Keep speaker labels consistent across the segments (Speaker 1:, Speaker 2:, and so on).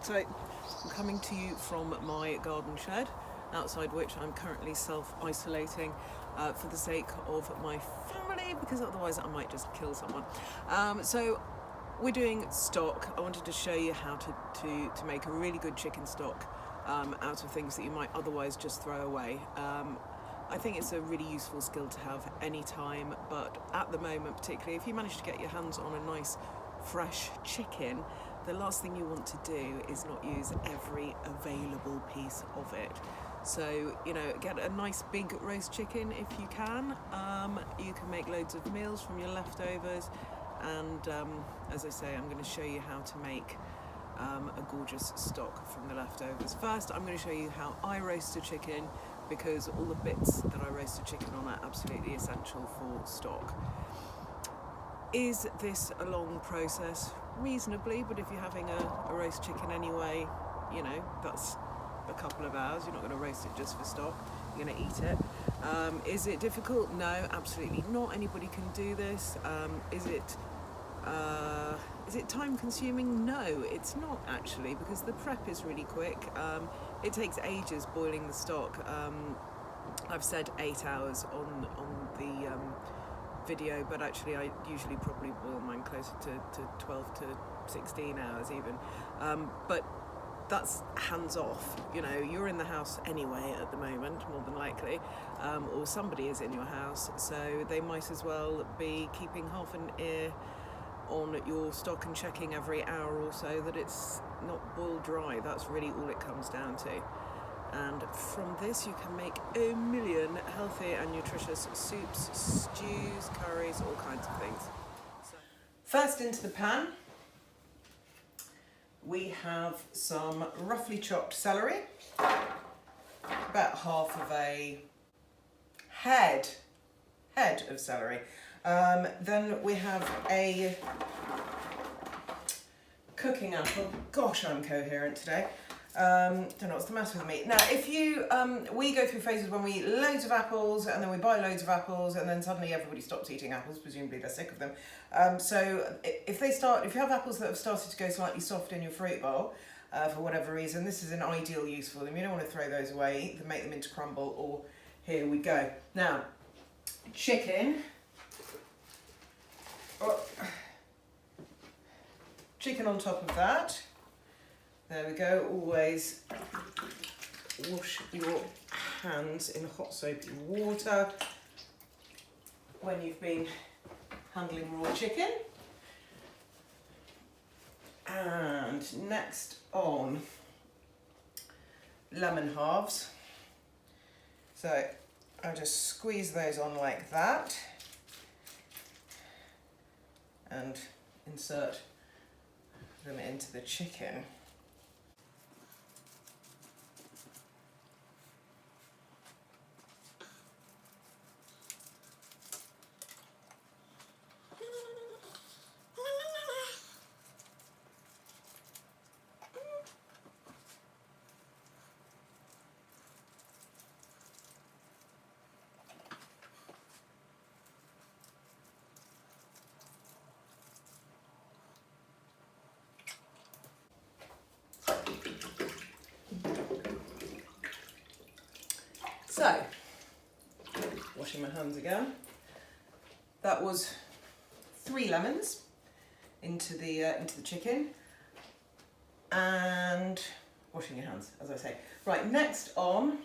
Speaker 1: So I'm coming to you from my garden shed, outside which I'm currently self-isolating for the sake of my family, because otherwise I might just kill someone. So we're doing stock. I wanted to show you how to make a really good chicken stock out of things that you might otherwise just throw away. I think it's a really useful skill to have any time, but at the moment, particularly if you manage to get your hands on a nice fresh chicken, the last thing you want to do is not use every available piece of it. So, you know, get a nice big roast chicken if you can. You can make loads of meals from your leftovers, and as I say, I'm going to show you how to make a gorgeous stock from the leftovers. First, I'm going to show you how I roast a chicken, because all the bits that I roast a chicken on are absolutely essential for stock. Is this a long process? Reasonably, but if you're having a roast chicken anyway, you know, that's a couple of hours. You're not going to roast it just for stock, you're going to eat it. Is it difficult? No, absolutely not. Anybody can do this. Is it time consuming? No, it's not actually, because the prep is really quick. It takes ages boiling the stock. I've said 8 hours on the video, but actually I usually probably boil mine closer to 12 to 16 hours even. But that's hands off. You know, you're in the house anyway at the moment, more than likely, or somebody is in your house, so they might as well be keeping half an ear on your stock and checking every hour or so that it's not boiled dry. That's really all it comes down to. And from this you can make a million healthy and nutritious soups, stews, curries, all kinds of things. So, first, into the pan we have some roughly chopped celery, about half of a head of celery. Then we have a cooking apple. Gosh, I'm coherent today. Don't know what's the matter with me. Now, if you, we go through phases when we eat loads of apples, and then we buy loads of apples, and then suddenly everybody stops eating apples, presumably they're sick of them. So if you have apples that have started to go slightly soft in your fruit bowl, for whatever reason, this is an ideal use for them. You don't want to throw those away, either make them into crumble, or here we go. Now, chicken. Chicken on top of that. There we go. Always wash your hands in hot soapy water when you've been handling raw chicken. And next on, lemon halves. So I just squeeze those on like that and insert them into the chicken. So, washing my hands again. That was 3 lemons into the chicken, and washing your hands, as I say. Right, next on,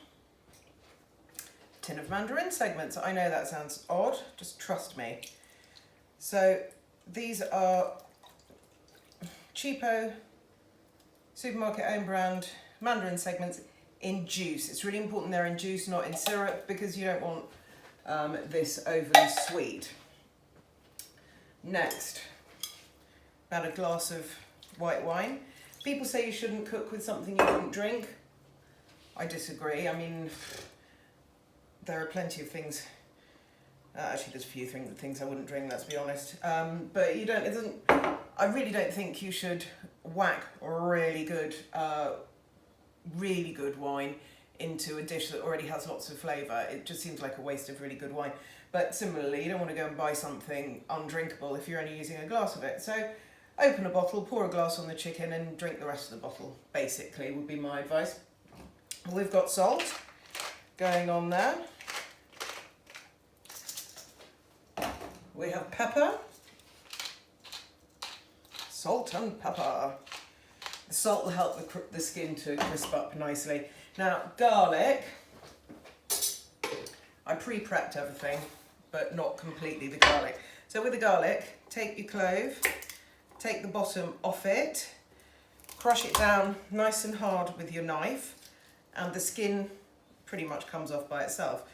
Speaker 1: tin of mandarin segments. I know that sounds odd, just trust me. So these are cheapo, supermarket own brand mandarin segments in juice. It's really important they're in juice, not in syrup, because you don't want this overly sweet. Next, about a glass of white wine. People say you shouldn't cook with something you wouldn't drink. I disagree. I mean, there are plenty of things. Actually, there's a few things I wouldn't drink, let's be honest. But you don't. I really don't think you should whack really good wine into a dish that already has lots of flavour. It just seems like a waste of really good wine. But similarly, you don't want to go and buy something undrinkable if you're only using a glass of it. So open a bottle, pour a glass on the chicken and drink the rest of the bottle, basically, would be my advice. We've got salt going on there. We have pepper. Salt and pepper. The salt will help the skin to crisp up nicely. Now, garlic. I pre-prepped everything, but not completely the garlic. So with the garlic, take your clove, take the bottom off it, crush it down nice and hard with your knife, and the skin pretty much comes off by itself,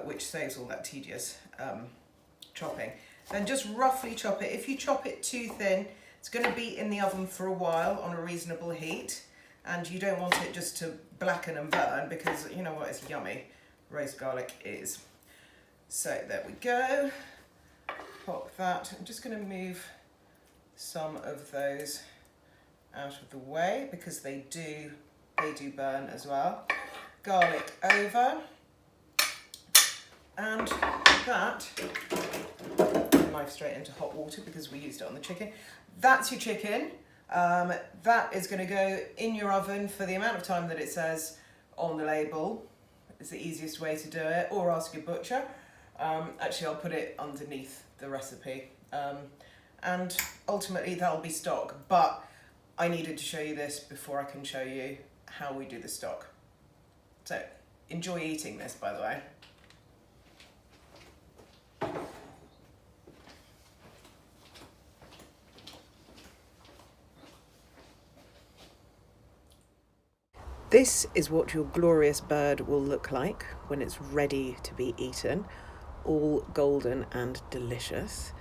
Speaker 1: which saves all that tedious chopping. Then just roughly chop it. If you chop it too thin, it's going to be in the oven for a while on a reasonable heat, and you don't want it just to blacken and burn, because you know what, it's yummy. Roast garlic is. So there we go. Pop that. I'm just going to move some of those out of the way because they do burn as well. Garlic over, and that, knife straight into hot water because we used it on the chicken. That's your chicken. That is going to go in your oven for the amount of time that it says on the label. It's the easiest way to do it, or ask your butcher. Actually, I'll put it underneath the recipe. And ultimately that'll be stock, but I needed to show you this before I can show you how we do the stock. So enjoy eating this, by the way. This is what your glorious bird will look like when it's ready to be eaten, all golden and delicious.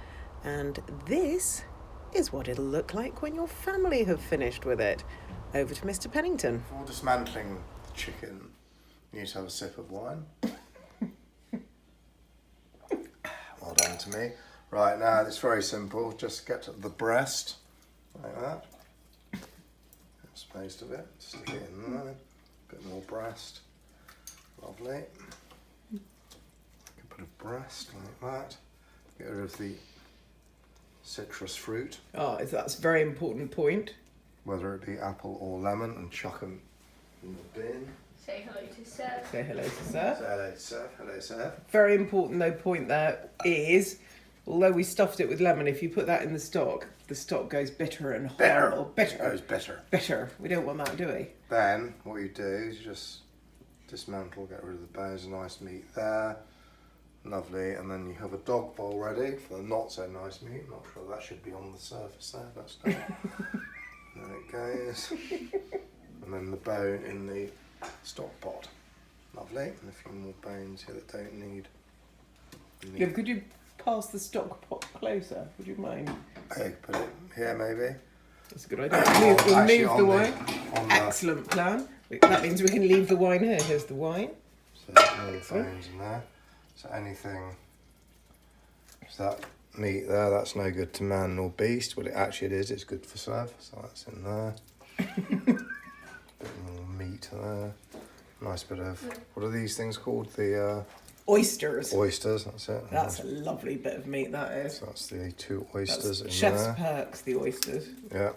Speaker 1: And this is what it'll look like when your family have finished with it. Over to Mr Pennington.
Speaker 2: Before dismantling the chicken, you need to have a sip of wine. Well done to me. Right, now it's very simple. Just get the breast, like that. That's most of it. Stick it in there. A bit more breast. Lovely. A bit of breast, like that. Get rid of the citrus fruit.
Speaker 1: Oh, that's a very important point.
Speaker 2: Whether it be apple or lemon, and chuck them in the bin.
Speaker 3: Say hello to Seth.
Speaker 1: Say hello to Seth.
Speaker 2: Say hello to Seth. Hello, Seth.
Speaker 1: Very important though point there is, although we stuffed it with lemon, if you put that in the stock goes bitter and horrible. Bitter.
Speaker 2: It goes bitter.
Speaker 1: Bitter. We don't want that, do we?
Speaker 2: Then what you do is you just dismantle, get rid of the bones, nice meat there. Lovely, and then you have a dog bowl ready for the not so nice meat. Not sure that should be on the surface there. That's done. There it goes. And then the bone in the stock pot. Lovely. And a few more bones here that don't need.
Speaker 1: Yeah, could you pass the stock pot closer? Would you mind?
Speaker 2: Okay, put it here maybe.
Speaker 1: That's a good idea. We'll move the wine.
Speaker 2: Excellent
Speaker 1: plan. That means we can leave the wine here. Here's the wine.
Speaker 2: So no bones in there. So anything, so that meat there, that's no good to man nor beast. Well, it is, it's good for Sav, so that's in there. Bit more meat there. Nice bit of, what are these things called? The
Speaker 1: oysters.
Speaker 2: Oysters, that's it.
Speaker 1: That's a lovely bit of meat, that is.
Speaker 2: So that's the 2 oysters in
Speaker 1: Chef's
Speaker 2: there.
Speaker 1: perks, the oysters.
Speaker 2: Yeah.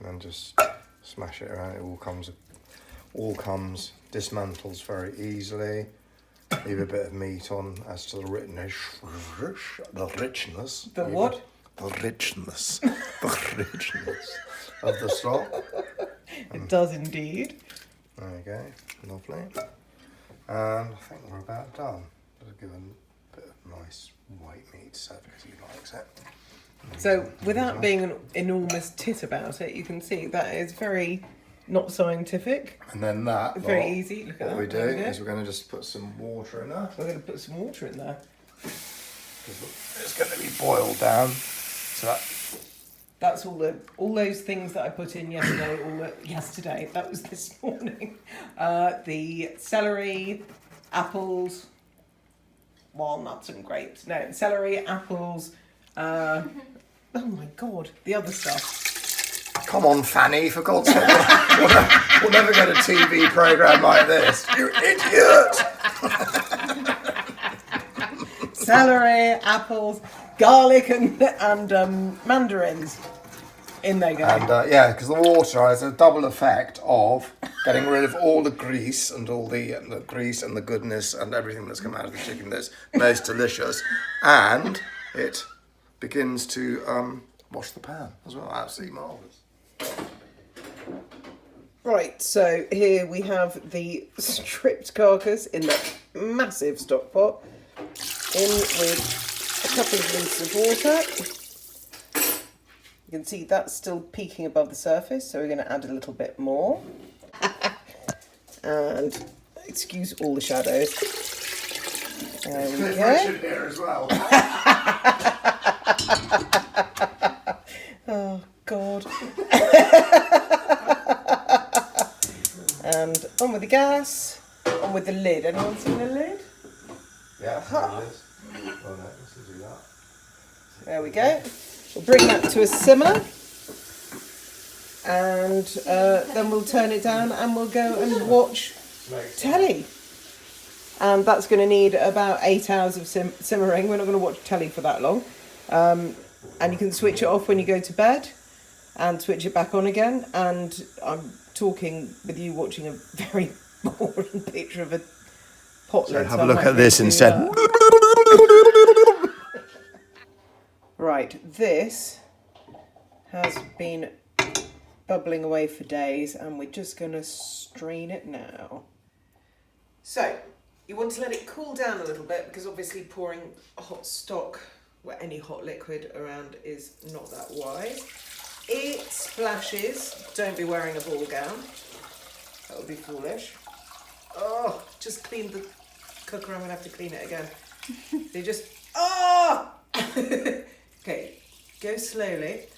Speaker 2: And just smash it around. It all comes, dismantles very easily. Leave a bit of meat on as to the richness.
Speaker 1: The what?
Speaker 2: The richness. The richness of the stock.
Speaker 1: It does indeed.
Speaker 2: There you go. Lovely. And I think we're about done. Just give a bit of nice white meat so because he likes it.
Speaker 1: So without being an enormous tit about it, you can see that is very not scientific.
Speaker 2: And then that
Speaker 1: very easy. Look at that.
Speaker 2: What we do is we're going to just put some water in there.
Speaker 1: We're going to put some water in there.
Speaker 2: It's going to be boiled down. So
Speaker 1: that's all those things that I put in yesterday. That was this morning. The celery, apples, walnuts and grapes. No, celery, apples. Oh my God, the other stuff.
Speaker 2: Come on, Fanny, for God's sake. We'll never get a TV programme like this. You idiot!
Speaker 1: Celery, apples, garlic and mandarins. In they go.
Speaker 2: And yeah, because the water has a double effect of getting rid of all the grease and all the grease and the goodness and everything that's come out of the chicken that's most delicious, and it begins to wash the pan as well. Absolutely marvellous.
Speaker 1: Right, so here we have the stripped carcass in the massive stock pot, in with a couple of litres of water. You can see that's still peaking above the surface, so we're going to add a little bit more. And excuse all the shadows. There we go.
Speaker 2: Here as well.
Speaker 1: Oh, God. And on with the gas, on with the lid. Anyone seen the lid?
Speaker 2: Yeah, there it is. Oh no, let's do that.
Speaker 1: There we go. We'll bring that to a simmer, and then we'll turn it down and we'll go and watch telly. And that's going to need about 8 hours of simmering. We're not going to watch telly for that long. And you can switch it off when you go to bed and switch it back on again. And I'm talking with you watching a very boring picture of a pot lid.
Speaker 2: So have a look at this instead.
Speaker 1: Right, this has been bubbling away for days and we're just going to strain it now. So, you want to let it cool down a little bit because obviously pouring a hot stock or any hot liquid around is not that wise. It splashes. Don't be wearing a ball gown. That would be foolish. Oh, just clean the cooker. I'm going to have to clean it again. They just... Oh! Okay, go slowly.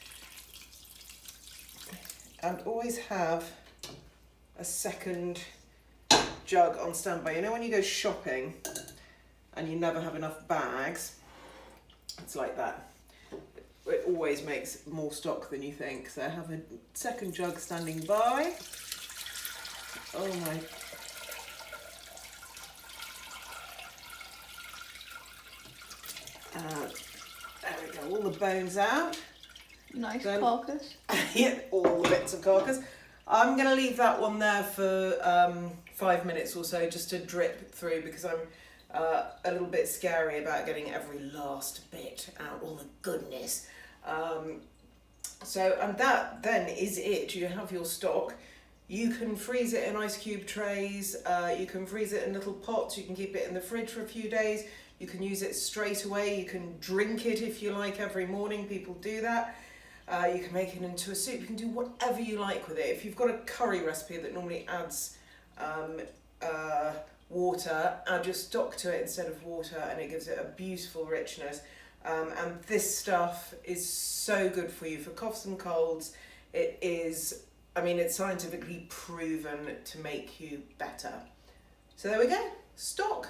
Speaker 1: And always have a second jug on standby. You know when you go shopping and you never have enough bags? It's like that. It always makes more stock than you think. So have a second jug standing by. Oh my. There we go, all the bones out.
Speaker 3: Nice carcass.
Speaker 1: Yeah, all the bits of carcass. I'm going to leave that one there for 5 minutes or so just to drip through because I'm a little bit scary about getting every last bit out, all the goodness. And that then is it. You have your stock. You can freeze it in ice cube trays. You can freeze it in little pots. You can keep it in the fridge for a few days. You can use it straight away. You can drink it if you like every morning. People do that. You can make it into a soup. You can do whatever you like with it. If you've got a curry recipe that normally adds water, add your stock to it instead of water and it gives it a beautiful richness. And this stuff is so good for you for coughs and colds. It is, I mean, it's scientifically proven to make you better. So there we go, stock.